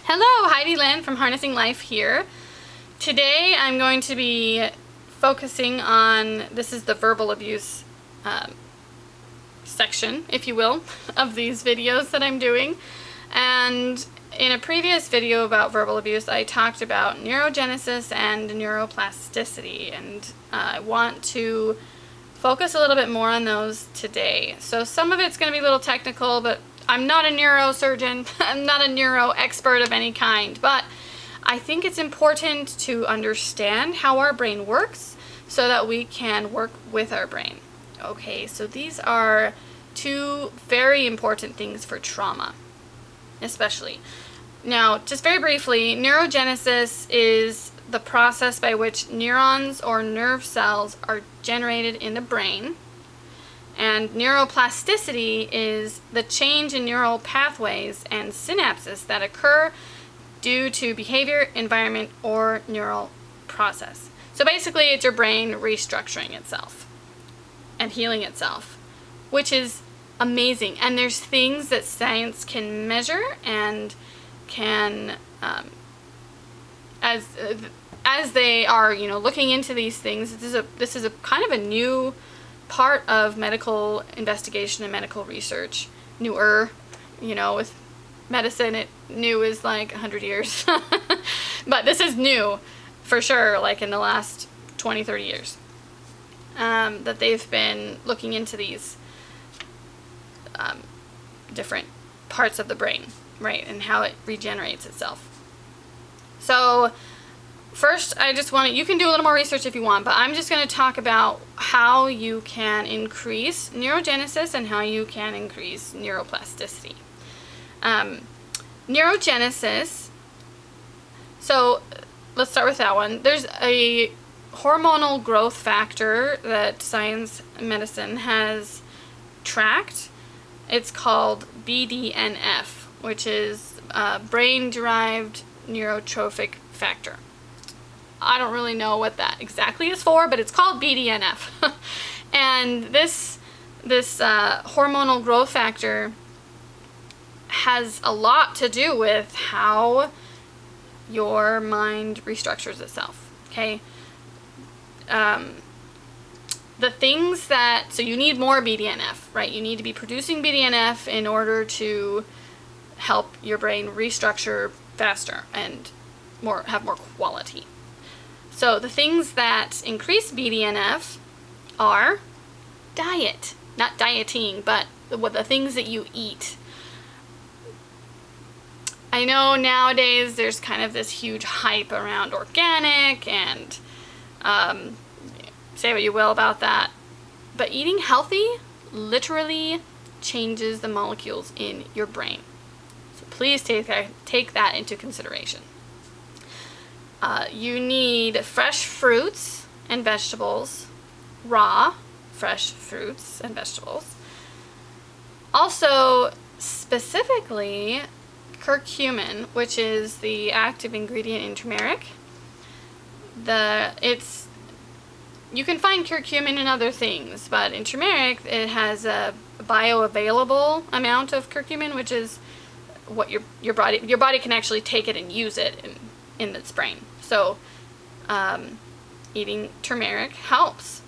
Hello, Heidi Lynn from Harnessing Life here. Today I'm going to be focusing on, this is the verbal abuse section, if you will, of these videos that I'm doing. And in a previous video about verbal abuse, I talked about neurogenesis and neuroplasticity, and I want to focus a little bit more on those today. So some of it's going to be a little technical, but I'm not a neurosurgeon, I'm not a neuro expert of any kind, but I think it's important to understand how our brain works so that we can work with our brain. Okay, so these are two very important things for trauma, especially. Now, just very briefly, neurogenesis is the process by which neurons or nerve cells are generated in the brain. And neuroplasticity is the change in neural pathways and synapses that occur due to behavior, environment, or neural process. So basically, it's your brain restructuring itself and healing itself, which is amazing. And there's things that science can measure and can, as they are, looking into these things. This is a kind of a new part of medical investigation and medical research. Newer, with medicine, new is like 100 years. But this is new for sure, like in the last 20, 30 years, that they've been looking into these different parts of the brain, right, and how it regenerates itself. So first, you can do a little more research if you want, but I'm just going to talk about how you can increase neurogenesis and how you can increase neuroplasticity. Neurogenesis, so let's start with that one. There's a hormonal growth factor that science and medicine has tracked. It's called BDNF, which is brain-derived neurotrophic factor. I don't really know what that exactly is for, but it's called BDNF. And this hormonal growth factor has a lot to do with how your mind restructures itself, okay? The things so you need more BDNF, right? You need to be producing BDNF in order to help your brain restructure faster and have more quality. So the things that increase BDNF are diet, not dieting, but the things that you eat. I know nowadays there's kind of this huge hype around organic and say what you will about that, but eating healthy literally changes the molecules in your brain. So please take that into consideration. You need fresh fruits and vegetables, raw fresh fruits and vegetables. Also, specifically, curcumin, which is the active ingredient in turmeric. You can find curcumin in other things, but in turmeric it has a bioavailable amount of curcumin, which is what your body can actually take it and use it in its brain. So eating turmeric helps.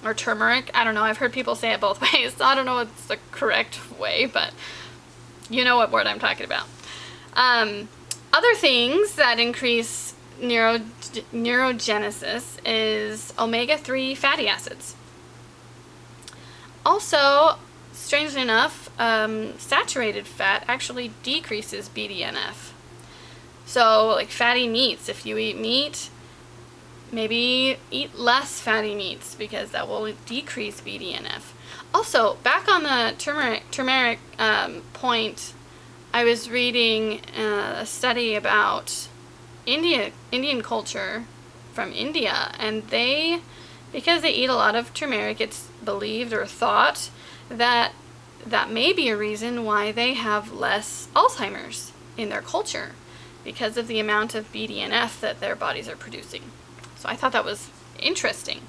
Or turmeric, I don't know, I've heard people say it both ways, so I don't know what's the correct way, but you know what word I'm talking about. Other things that increase neurogenesis is omega-3 fatty acids. Also, strangely enough, saturated fat actually decreases BDNF. So, like fatty meats, if you eat meat, maybe eat less fatty meats because that will decrease BDNF. Also, back on the turmeric point, I was reading a study about Indian culture from India, and because they eat a lot of turmeric, it's believed or thought that may be a reason why they have less Alzheimer's in their culture, because of the amount of BDNF that their bodies are producing. So I thought that was interesting.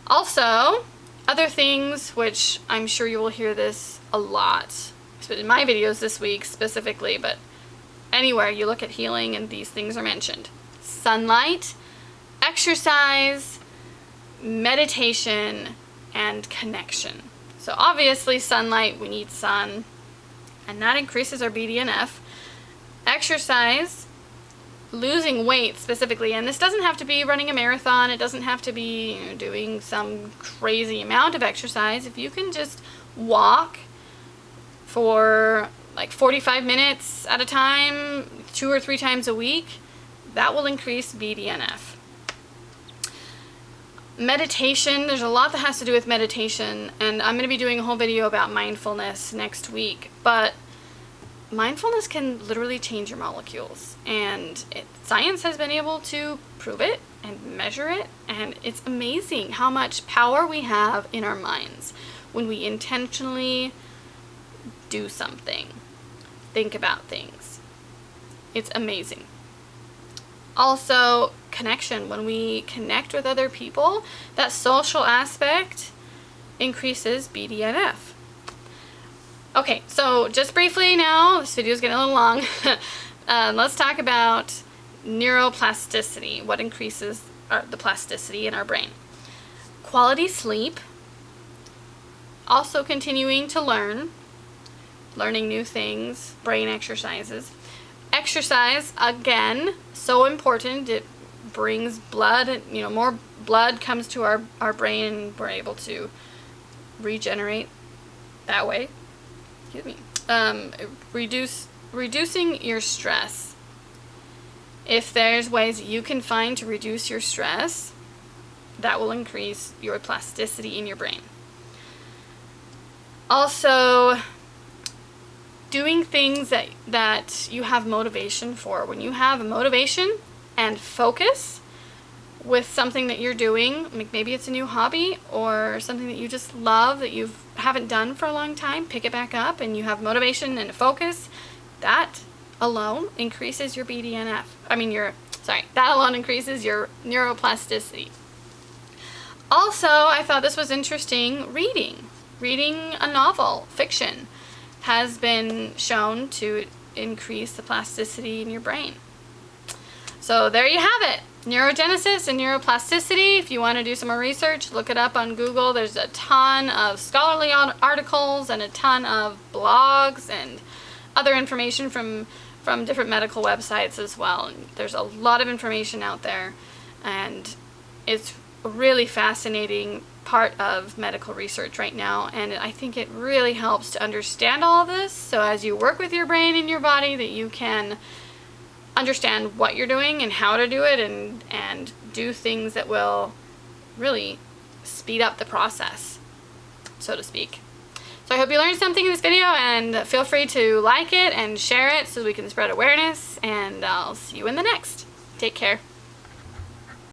Also, other things, which I'm sure you will hear this a lot, in my videos this week specifically, but anywhere you look at healing and these things are mentioned. Sunlight, exercise, meditation, and connection. So obviously sunlight, we need sun, and that increases our BDNF. Exercise, losing weight specifically, and this doesn't have to be running a marathon, it doesn't have to be, you know, doing some crazy amount of exercise. If you can just walk for like 45 minutes at a time, 2 or 3 times a week, that will increase BDNF. Meditation, there's a lot that has to do with meditation, and I'm going to be doing a whole video about mindfulness next week, but mindfulness can literally change your molecules, and science has been able to prove it and measure it, and it's amazing how much power we have in our minds when we intentionally do something, think about things. It's amazing. Also, connection. When we connect with other people, that social aspect increases BDNF. Okay, so just briefly now, this video is getting a little long. Let's talk about neuroplasticity, what increases the plasticity in our brain. Quality sleep, also continuing to learning new things, brain exercises. Exercise, again, so important. It brings blood, you know, more blood comes to our brain and we're able to regenerate that way. Excuse me. Reducing your stress. If there's ways you can find to reduce your stress, that will increase your plasticity in your brain. Also, doing things that you have motivation for. When you have motivation and focus with something that you're doing, like maybe it's a new hobby or something that you just love that you haven't done for a long time, pick it back up and you have motivation and focus, that alone increases your BDNF. That alone increases your neuroplasticity. Also, I thought this was interesting, reading a novel, fiction, has been shown to increase the plasticity in your brain. So there you have it. Neurogenesis and neuroplasticity. If you want to do some more research, look it up on Google. There's a ton of scholarly articles and a ton of blogs and other information from different medical websites as well. And there's a lot of information out there, and it's a really fascinating part of medical research right now, and I think it really helps to understand all of this, so as you work with your brain and your body, that you can understand what you're doing and how to do it, and do things that will really speed up the process, so to speak. So I hope you learned something in this video, and feel free to like it and share it so we can spread awareness, and I'll see you in the next. Take care.